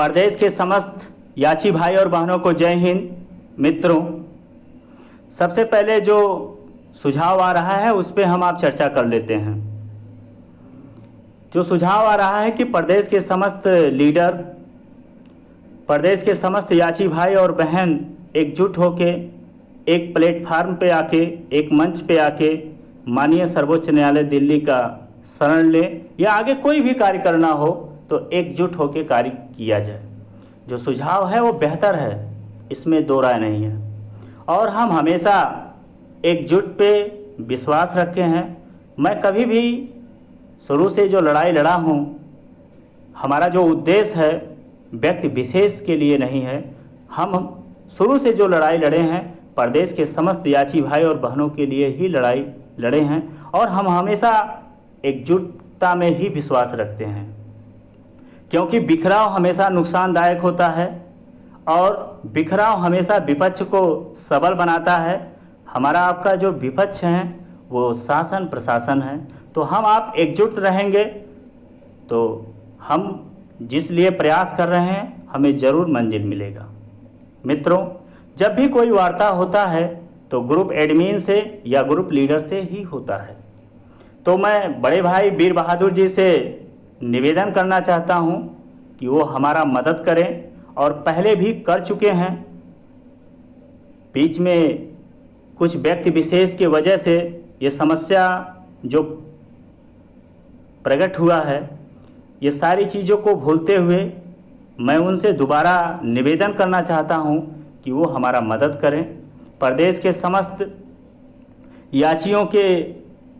प्रदेश के समस्त याची भाई और बहनों को जय हिंद। मित्रों, सबसे पहले जो सुझाव आ रहा है उस पर हम आप चर्चा कर लेते हैं। जो सुझाव आ रहा है कि प्रदेश के समस्त लीडर, प्रदेश के समस्त याची भाई और बहन एकजुट होके एक प्लेटफार्म पे आके, एक मंच पे आके माननीय सर्वोच्च न्यायालय दिल्ली का शरण ले या आगे कोई भी कार्य करना हो तो एकजुट होकर कार्य किया जाए। जो सुझाव है वो बेहतर है, इसमें दो राय नहीं है। और हम हमेशा एकजुट पे विश्वास रखे हैं। मैं कभी भी शुरू से जो लड़ाई लड़ा हूँ, हमारा जो उद्देश्य है व्यक्ति विशेष के लिए नहीं है। हम शुरू से जो लड़ाई लड़े हैं प्रदेश के समस्त याची भाई और बहनों के लिए ही लड़ाई लड़े हैं और हम हमेशा एकजुटता में ही विश्वास रखते हैं, क्योंकि बिखराव हमेशा नुकसानदायक होता है और बिखराव हमेशा विपक्ष को सबल बनाता है। हमारा आपका जो विपक्ष है वो शासन प्रशासन है, तो हम आप एकजुट रहेंगे तो हम जिस लिए प्रयास कर रहे हैं हमें जरूर मंजिल मिलेगा। मित्रों, जब भी कोई वार्ता होता है तो ग्रुप एडमिन से या ग्रुप लीडर से ही होता है। तो मैं बड़े भाई वीर बहादुर जी से निवेदन करना चाहता हूं कि वो हमारा मदद करें और पहले भी कर चुके हैं। बीच में कुछ व्यक्ति विशेष की वजह से ये समस्या जो प्रकट हुआ है, ये सारी चीज़ों को भूलते हुए मैं उनसे दोबारा निवेदन करना चाहता हूं कि वो हमारा मदद करें। प्रदेश के समस्त याचियों के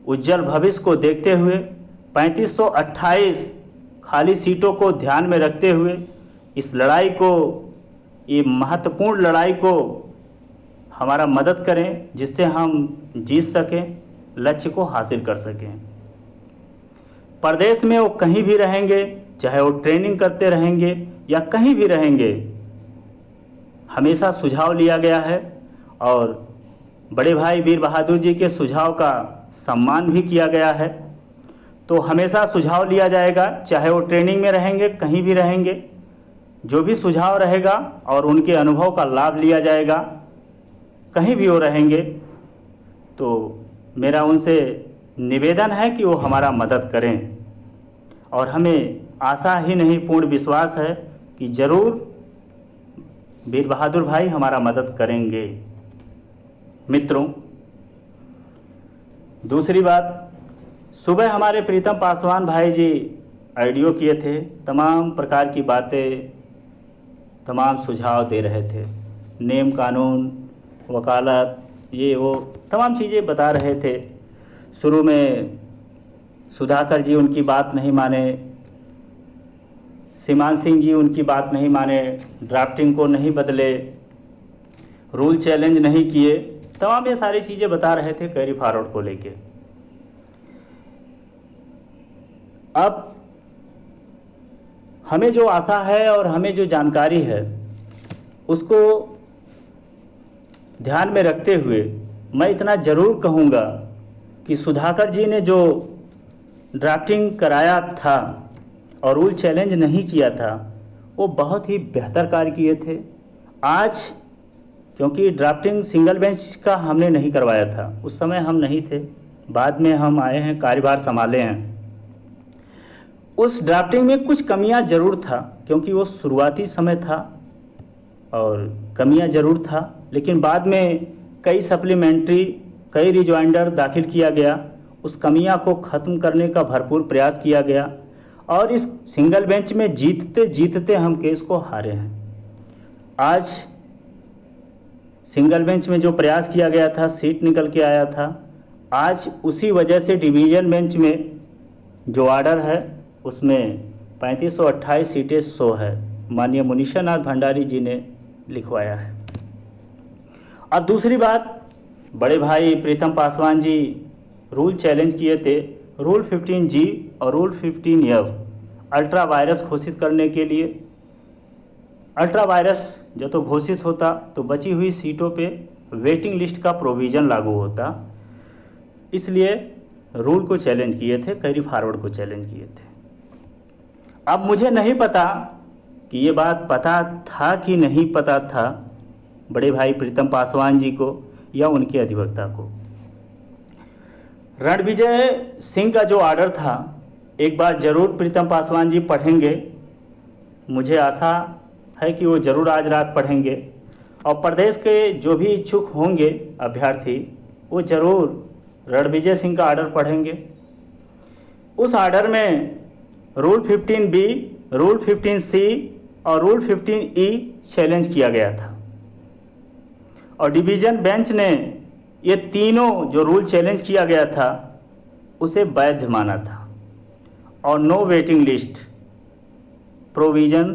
उज्जवल भविष्य को देखते हुए 3528 खाली सीटों को ध्यान में रखते हुए इस लड़ाई को, ये महत्वपूर्ण लड़ाई को हमारा मदद करें, जिससे हम जीत सकें, लक्ष्य को हासिल कर सकें। प्रदेश में वो कहीं भी रहेंगे, चाहे वो ट्रेनिंग करते रहेंगे या कहीं भी रहेंगे, हमेशा सुझाव लिया गया है और बड़े भाई वीर बहादुर जी के सुझाव का सम्मान भी किया गया है। तो हमेशा सुझाव लिया जाएगा, चाहे वो ट्रेनिंग में रहेंगे, कहीं भी रहेंगे, जो भी सुझाव रहेगा और उनके अनुभव का लाभ लिया जाएगा। कहीं भी वो रहेंगे तो मेरा उनसे निवेदन है कि वो हमारा मदद करें और हमें आशा ही नहीं पूर्ण विश्वास है कि जरूर वीर बहादुर भाई हमारा मदद करेंगे। मित्रों, दूसरी बात, सुबह हमारे प्रीतम पासवान भाई जी ऑडियो किए थे, तमाम प्रकार की बातें, तमाम सुझाव दे रहे थे, नियम कानून, वकालत, ये वो तमाम चीज़ें बता रहे थे। शुरू में सुधाकर जी उनकी बात नहीं माने, सीमान सिंह जी उनकी बात नहीं माने, ड्राफ्टिंग को नहीं बदले, रूल चैलेंज नहीं किए, तमाम ये सारी चीज़ें बता रहे थे कैरी फॉरवर्ड को लेके। अब हमें जो आशा है और हमें जो जानकारी है उसको ध्यान में रखते हुए मैं इतना जरूर कहूँगा कि सुधाकर जी ने जो ड्राफ्टिंग कराया था और रूल चैलेंज नहीं किया था, वो बहुत ही बेहतर कार्य किए थे। आज क्योंकि ड्राफ्टिंग सिंगल बेंच का हमने नहीं करवाया था, उस समय हम नहीं थे, बाद में हम आए हैं, कार्यभार संभाले हैं। उस ड्राफ्टिंग में कुछ कमियां जरूर था, क्योंकि वो शुरुआती समय था और कमियां जरूर था, लेकिन बाद में कई सप्लीमेंट्री, कई रिजॉइंडर दाखिल किया गया, उस कमियां को ख़त्म करने का भरपूर प्रयास किया गया और इस सिंगल बेंच में जीतते जीतते हम केस को हारे हैं। आज सिंगल बेंच में जो प्रयास किया गया था, सीट निकल के आया था, आज उसी वजह से डिवीज़न बेंच में जो ऑर्डर है उसमें 3528 सीटें 100 है, माननीय मुनीषा नाथ भंडारी जी ने लिखवाया है। और दूसरी बात, बड़े भाई प्रीतम पासवान जी रूल चैलेंज किए थे, रूल 15G और रूल 15F अल्ट्रा वायरस घोषित करने के लिए। अल्ट्रा वायरस जब तो घोषित होता तो बची हुई सीटों पे वेटिंग लिस्ट का प्रोविज़न लागू होता, इसलिए रूल को चैलेंज किए थे, कैरी फॉरवर्ड को चैलेंज किए थे। अब मुझे नहीं पता कि ये बात पता था कि नहीं पता था बड़े भाई प्रीतम पासवान जी को या उनके अधिवक्ता को। रणविजय सिंह का जो ऑर्डर था, एक बार जरूर प्रीतम पासवान जी पढ़ेंगे, मुझे आशा है कि वो जरूर आज रात पढ़ेंगे, और प्रदेश के जो भी इच्छुक होंगे अभ्यर्थी वो जरूर रणविजय सिंह का ऑर्डर पढ़ेंगे। उस ऑर्डर में रूल 15B, रूल 15C और रूल 15E चैलेंज किया गया था, और डिवीजन बेंच ने ये तीनों जो रूल चैलेंज किया गया था उसे वैध माना था, और नो वेटिंग लिस्ट प्रोविजन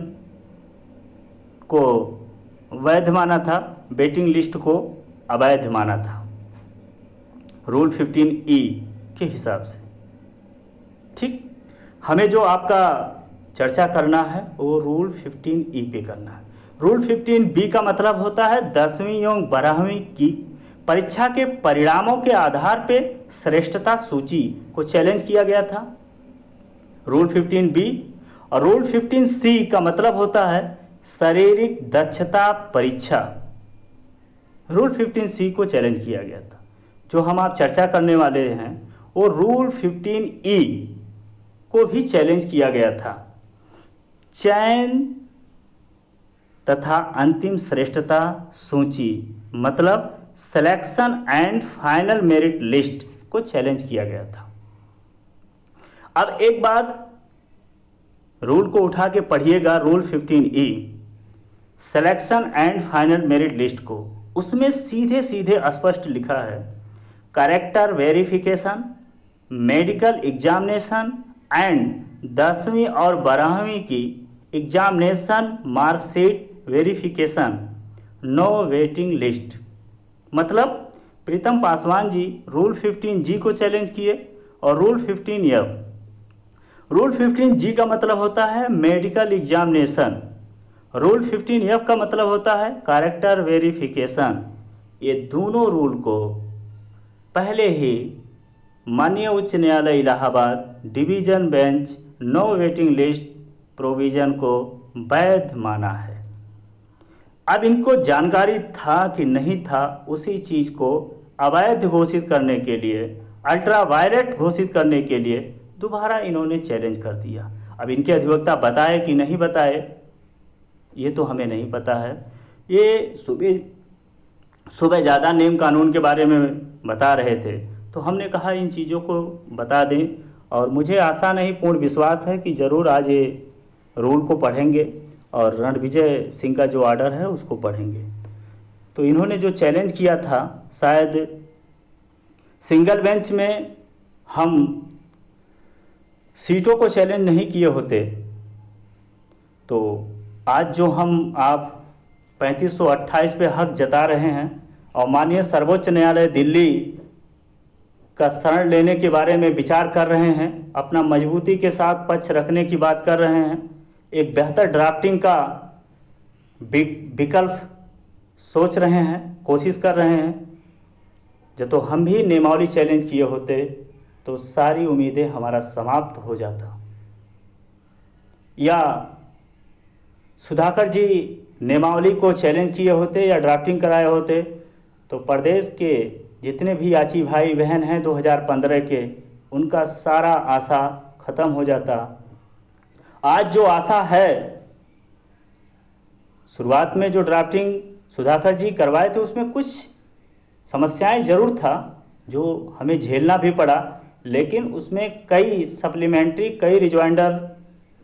को वैध माना था, वेटिंग लिस्ट को अवैध माना था रूल 15E के हिसाब से। ठीक, हमें जो आपका चर्चा करना है वो रूल 15E पे करना है। रूल 15B का मतलब होता है 10वीं एवं 12वीं की परीक्षा के परिणामों के आधार पे श्रेष्ठता सूची को चैलेंज किया गया था, रूल 15B। और रूल 15C का मतलब होता है शारीरिक दक्षता परीक्षा, रूल 15C को चैलेंज किया गया था। जो हम आप चर्चा करने वाले हैं वो रूल 15E को भी चैलेंज किया गया था, चयन तथा अंतिम श्रेष्ठता सूची मतलब selection and final merit list को चैलेंज किया गया था। अब एक बात रूल को उठा के पढ़िएगा, rule 15E selection and final merit list को, उसमें सीधे सीधे स्पष्ट लिखा है character verification, medical examination and 10वीं और 12वीं की examination marksheet verification, no waiting list. मतलब प्रीतम पासवान जी रूल 15G को चैलेंज किए और रूल 15F। रूल 15G का मतलब होता है मेडिकल एग्जामिनेशन, रूल 15F का मतलब होता है कैरेक्टर वेरिफिकेशन। ये दोनों रूल को पहले ही माननीय उच्च न्यायालय Allahabad division bench no waiting list provision को वैध माना है। अब इनको जानकारी था कि नहीं था, उसी चीज को अवैध घोषित करने के लिए, अल्ट्रा वायलेट घोषित करने के लिए दोबारा इन्होंने चैलेंज कर दिया। अब इनके अधिवक्ता बताए कि नहीं बताए ये तो हमें नहीं पता है। ये सुबह ज़्यादा नियम कानून के बारे में बता रहे थे, तो हमने कहा इन चीज़ों को बता दें, और मुझे आशा नहीं पूर्ण विश्वास है कि ज़रूर आज ये रूल को पढ़ेंगे और रणविजय सिंह का जो ऑर्डर है उसको पढ़ेंगे। तो इन्होंने जो चैलेंज किया था, शायद सिंगल बेंच में हम सीटों को चैलेंज नहीं किए होते तो आज जो हम आप 3528 पे हक जता रहे हैं और माननीय सर्वोच्च न्यायालय दिल्ली का शरण लेने के बारे में विचार कर रहे हैं, अपना मजबूती के साथ पक्ष रखने की बात कर रहे हैं, एक बेहतर ड्राफ्टिंग का विकल्प सोच रहे हैं, कोशिश कर रहे हैं। जब तो हम भी नियमावली चैलेंज किए होते तो सारी उम्मीदें हमारा समाप्त हो जाता, या सुधाकर जी नियमावली को चैलेंज किए होते या ड्राफ्टिंग कराए होते तो प्रदेश के जितने भी याची भाई बहन हैं 2015 के, उनका सारा आशा खत्म हो जाता। आज जो आशा है, शुरुआत में जो ड्राफ्टिंग सुधाकर जी करवाए थे उसमें कुछ समस्याएं जरूर था जो हमें झेलना भी पड़ा, लेकिन उसमें कई सप्लीमेंट्री, कई रिजॉइंडर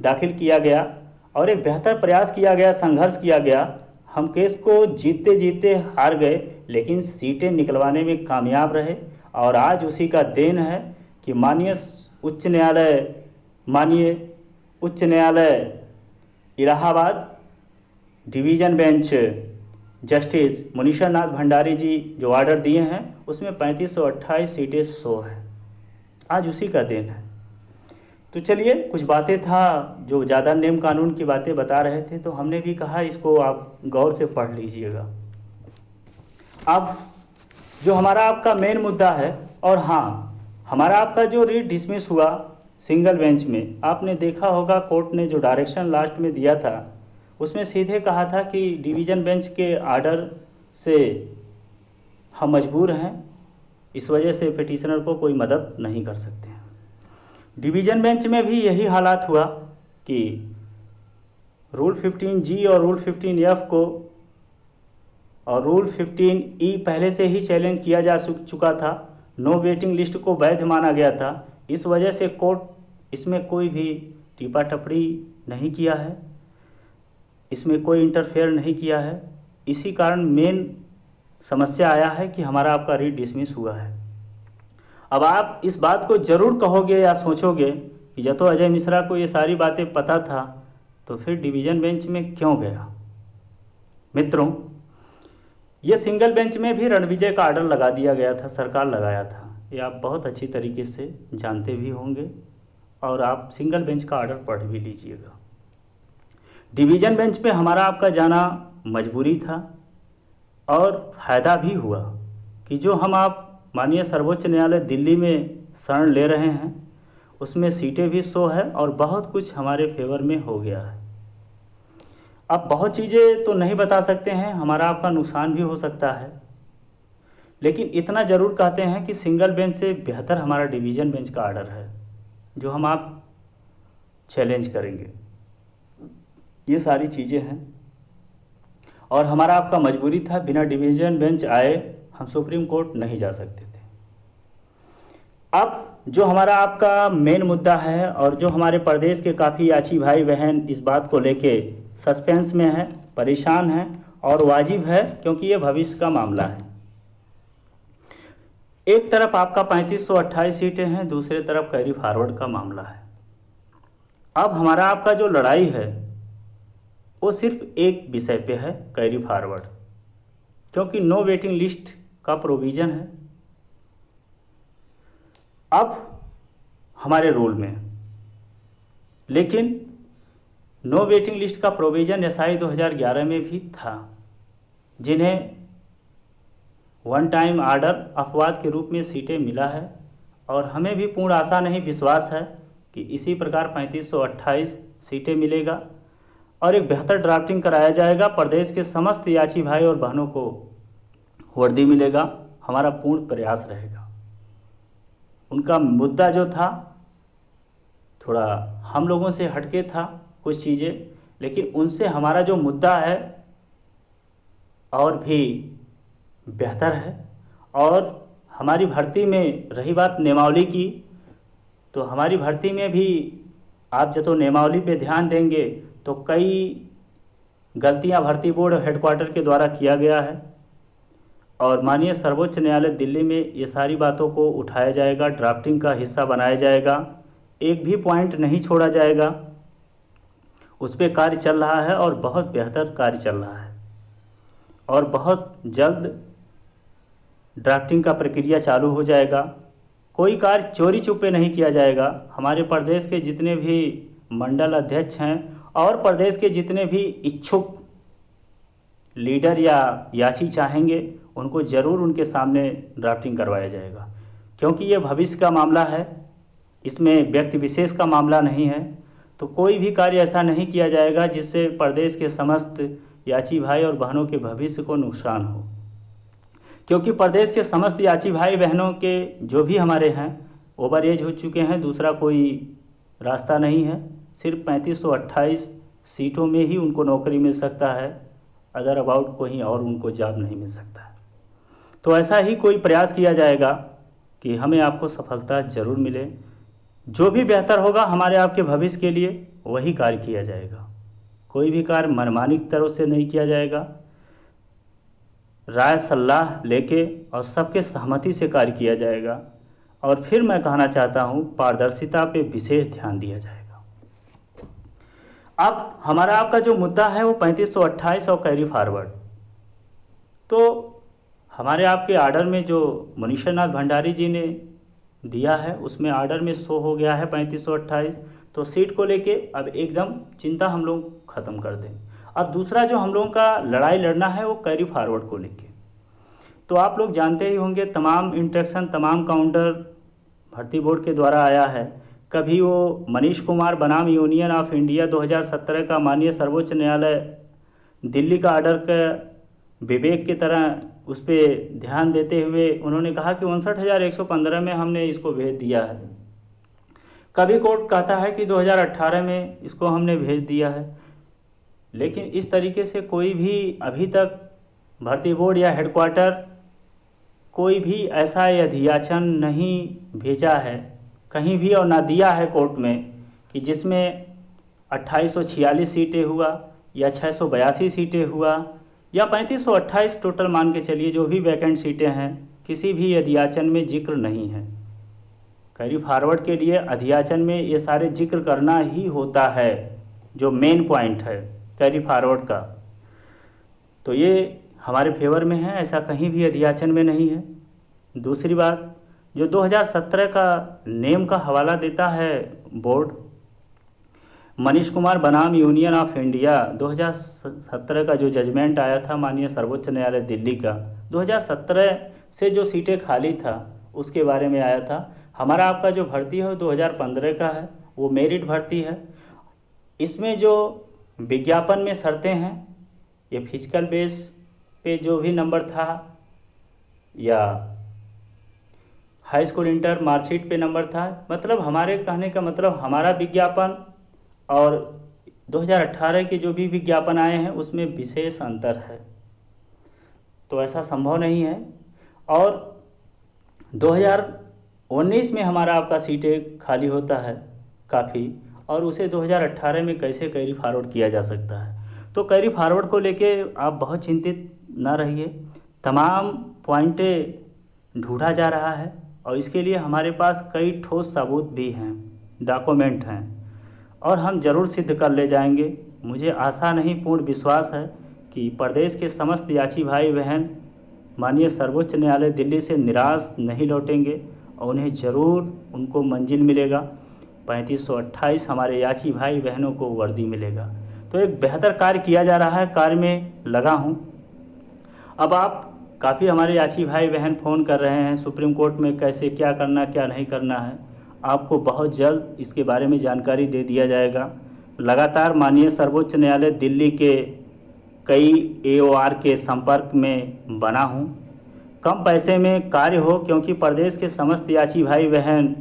दाखिल किया गया और एक बेहतर प्रयास किया गया, संघर्ष किया गया। हम केस को जीतते जीतते हार गए, लेकिन सीटें निकलवाने में कामयाब रहे, और आज उसी का देन है कि माननीय उच्च न्यायालय इलाहाबाद डिवीजन बेंच जस्टिस मुनीश्वर नाथ भंडारी जी जो ऑर्डर दिए हैं उसमें 3528 सीटें 100 है, आज उसी का देन है। तो चलिए, कुछ बातें था जो ज़्यादा नियम कानून की बातें बता रहे थे, तो हमने भी कहा इसको आप गौर से पढ़ लीजिएगा। अब जो हमारा आपका मेन मुद्दा है, और हाँ, हमारा आपका जो रीट डिसमिस हुआ सिंगल बेंच में, आपने देखा होगा कोर्ट ने जो डायरेक्शन लास्ट में दिया था उसमें सीधे कहा था कि डिवीज़न बेंच के आर्डर से हम मजबूर हैं, इस वजह से पिटिशनर को कोई मदद नहीं कर सकते हैं। डिवीज़न बेंच में भी यही हालात हुआ कि रूल 15G और रूल 15F को और रूल 15E पहले से ही चैलेंज किया जा चुका था, नो वेटिंग लिस्ट को वैध माना गया था। इस वजह से कोर्ट इसमें कोई भी टीपा टपड़ी नहीं किया है, इसमें कोई इंटरफेयर नहीं किया है। इसी कारण मेन समस्या आया है कि हमारा आपका रीट डिसमिस हुआ है। अब आप इस बात को जरूर कहोगे या सोचोगे कि जब तो अजय मिश्रा को ये सारी बातें पता था तो फिर डिवीज़न बेंच में क्यों गया। मित्रों, ये सिंगल बेंच में भी रणविजय का आर्डर लगा दिया गया था, सरकार लगाया था, ये आप बहुत अच्छी तरीके से जानते भी होंगे और आप सिंगल बेंच का आर्डर पढ़ भी लीजिएगा। डिवीज़न बेंच पे हमारा आपका जाना मजबूरी था और फायदा भी हुआ कि जो हम आप माननीय सर्वोच्च न्यायालय दिल्ली में शरण ले रहे हैं उसमें सीटें भी 100 है और बहुत कुछ हमारे फेवर में हो गया है। अब बहुत चीज़ें तो नहीं बता सकते हैं, हमारा आपका नुकसान भी हो सकता है, लेकिन इतना ज़रूर कहते हैं कि सिंगल बेंच से बेहतर हमारा डिवीज़न बेंच का आर्डर है जो हम आप चैलेंज करेंगे। ये सारी चीज़ें हैं और हमारा आपका मजबूरी था, बिना डिवीज़न बेंच आए हम सुप्रीम कोर्ट नहीं जा सकते थे। अब जो हमारा आपका मेन मुद्दा है और जो हमारे प्रदेश के काफ़ी याची भाई बहन इस बात को लेके सस्पेंस में है, परेशान हैं और वाजिब है क्योंकि ये भविष्य का मामला है। एक तरफ आपका 3528 सीटें हैं, दूसरे तरफ कैरी फॉरवर्ड का मामला है। अब हमारा आपका जो लड़ाई है वो सिर्फ एक विषय पे है, कैरी फॉरवर्ड, क्योंकि नो वेटिंग लिस्ट का प्रोविज़न है अब हमारे रूल में, लेकिन नो वेटिंग लिस्ट का प्रोविज़न SI 2011 में भी था, जिन्हें वन टाइम आर्डर अपवाद के रूप में सीटें मिला है और हमें भी पूर्ण आशा नहीं विश्वास है कि इसी प्रकार 3528 सीटें मिलेगा और एक बेहतर ड्राफ्टिंग कराया जाएगा। प्रदेश के समस्त याची भाई और बहनों को वर्दी मिलेगा, हमारा पूर्ण प्रयास रहेगा। उनका मुद्दा जो था थोड़ा हम लोगों से हटके था कुछ चीज़ें, लेकिन उनसे हमारा जो मुद्दा है और भी बेहतर है। और हमारी भर्ती में रही बात नियमावली की, तो हमारी भर्ती में भी आप जब तो नियमावली पे ध्यान देंगे तो कई गलतियां भर्ती बोर्ड हेडक्वार्टर के द्वारा किया गया है और माननीय सर्वोच्च न्यायालय दिल्ली में ये सारी बातों को उठाया जाएगा, ड्राफ्टिंग का हिस्सा बनाया जाएगा, एक भी पॉइंट नहीं छोड़ा जाएगा। उस पर कार्य चल रहा है और बहुत बेहतर कार्य चल रहा है और बहुत जल्द ड्राफ्टिंग का प्रक्रिया चालू हो जाएगा। कोई कार्य चोरी छुपे नहीं किया जाएगा। हमारे प्रदेश के जितने भी मंडल अध्यक्ष हैं और प्रदेश के जितने भी इच्छुक लीडर या याची चाहेंगे उनको जरूर उनके सामने ड्राफ्टिंग करवाया जाएगा, क्योंकि ये भविष्य का मामला है, इसमें व्यक्ति विशेष का मामला नहीं है। तो कोई भी कार्य ऐसा नहीं किया जाएगा जिससे प्रदेश के समस्त याची भाई और बहनों के भविष्य को नुकसान हो, क्योंकि प्रदेश के समस्त याची भाई बहनों के जो भी हमारे हैं ओवर एज हो चुके हैं, दूसरा कोई रास्ता नहीं है। सिर्फ 3528 सीटों में ही उनको नौकरी मिल सकता है, अदर अबाउट कहीं और उनको जॉब नहीं मिल सकता है। तो ऐसा ही कोई प्रयास किया जाएगा कि हमें आपको सफलता जरूर मिले। जो भी बेहतर होगा हमारे आपके भविष्य के लिए वही कार्य किया जाएगा। कोई भी कार्य मनमानी की तरफ से नहीं किया जाएगा, राय सलाह लेके और सबके सहमति से कार्य किया जाएगा। और फिर मैं कहना चाहता हूं, पारदर्शिता पे विशेष ध्यान दिया जाएगा। अब हमारा आपका जो मुद्दा है वो 3528 और कैरी फॉरवर्ड, तो हमारे आपके आर्डर में जो मनीषा भंडारी जी ने दिया है उसमें आर्डर में शो हो गया है 3528, तो सीट को लेके अब एकदम चिंता हम लोग खत्म कर दें। अब दूसरा जो हम लोगों का लड़ाई लड़ना है वो कैरी फॉरवर्ड को लेके। तो आप लोग जानते ही होंगे, तमाम इंस्ट्रक्शन तमाम काउंटर भर्ती बोर्ड के द्वारा आया है। कभी वो मनीष कुमार बनाम यूनियन ऑफ इंडिया 2017 का माननीय सर्वोच्च न्यायालय दिल्ली का ऑर्डर का विवेक की तरह उस पर ध्यान देते हुए उन्होंने कहा कि 59,115 में हमने इसको भेज दिया है। कभी कोर्ट कहता है कि 2018 में इसको हमने भेज दिया है। लेकिन इस तरीके से कोई भी अभी तक भर्ती बोर्ड या हेडक्वार्टर कोई भी ऐसा अधियाचन नहीं भेजा है कहीं भी और ना दिया है कोर्ट में कि जिसमें 2846 सीटें हुआ या 682 सीटें हुआ या 3528 टोटल मान के चलिए, जो भी वैकेंट सीटें हैं किसी भी अधियाचन में जिक्र नहीं है। कैरी फॉरवर्ड के लिए अधियाचन में ये सारे जिक्र करना ही होता है, जो मेन पॉइंट है कैरी फॉरवर्ड का। तो ये हमारे फेवर में है, ऐसा कहीं भी अधियाचन में नहीं है। दूसरी बात, जो 2017 का नेम का हवाला देता है बोर्ड, मनीष कुमार बनाम यूनियन ऑफ इंडिया 2017 का जो जजमेंट आया था माननीय सर्वोच्च न्यायालय दिल्ली का, 2017 से जो सीटें खाली था उसके बारे में आया था। हमारा आपका जो भर्ती है वो 2015 का है, वो मेरिट भर्ती है। इसमें जो विज्ञापन में शर्तें हैं, ये फिजिकल बेस पे जो भी नंबर था या हाई स्कूल इंटर मार्कशीट पे नंबर था, मतलब हमारे कहने का मतलब हमारा विज्ञापन और 2018 के जो भी विज्ञापन आए हैं उसमें विशेष अंतर है। तो ऐसा संभव नहीं है। और 2019 में हमारा आपका सीटें खाली होता है काफ़ी, और उसे 2018 में कैसे कैरी फॉरवर्ड किया जा सकता है। तो कैरी फॉरवर्ड को लेके आप बहुत चिंतित ना रहिए, तमाम पॉइंटें ढूंढा जा रहा है और इसके लिए हमारे पास कई ठोस सबूत भी हैं, डॉक्यूमेंट हैं, और हम जरूर सिद्ध कर ले जाएंगे। मुझे आशा नहीं पूर्ण विश्वास है कि प्रदेश के समस्त याची भाई बहन माननीय सर्वोच्च न्यायालय दिल्ली से निराश नहीं लौटेंगे और उन्हें ज़रूर उनको मंजिल मिलेगा। 3528 हमारे याची भाई बहनों को वर्दी मिलेगा। तो एक बेहतर कार्य किया जा रहा है, कार्य में लगा हूँ। अब आप काफ़ी हमारे याची भाई बहन फ़ोन कर रहे हैं सुप्रीम कोर्ट में कैसे क्या करना क्या नहीं करना है। आपको बहुत जल्द इसके बारे में जानकारी दे दिया जाएगा। लगातार माननीय सर्वोच्च न्यायालय दिल्ली के कई AOR के संपर्क में बना हूँ। कम पैसे में कार्य हो, क्योंकि प्रदेश के समस्त याची भाई बहन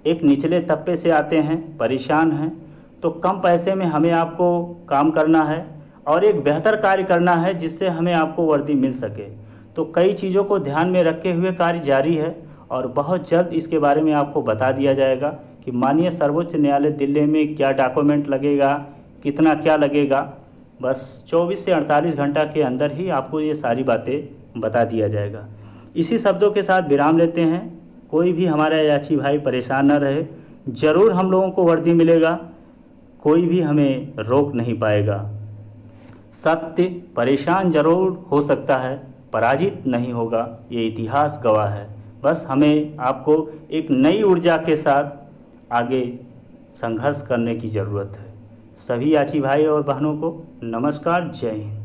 एक निचले तबके से आते हैं, परेशान हैं। तो कम पैसे में हमें आपको काम करना है और एक बेहतर कार्य करना है जिससे हमें आपको वर्दी मिल सके। तो कई चीज़ों को ध्यान में रखे हुए कार्य जारी है और बहुत जल्द इसके बारे में आपको बता दिया जाएगा कि माननीय सर्वोच्च न्यायालय दिल्ली में क्या डॉक्यूमेंट लगेगा, कितना क्या लगेगा। बस 24 से 48 घंटा के अंदर ही आपको ये सारी बातें बता दिया जाएगा। इसी शब्दों के साथ विराम लेते हैं। कोई भी हमारा याची भाई परेशान न रहे, ज़रूर हम लोगों को वर्दी मिलेगा, कोई भी हमें रोक नहीं पाएगा। सत्य परेशान जरूर हो सकता है, पराजित नहीं होगा, ये इतिहास गवाह है। बस हमें आपको एक नई ऊर्जा के साथ आगे संघर्ष करने की ज़रूरत है। सभी याची भाई और बहनों को नमस्कार, जय हिंद।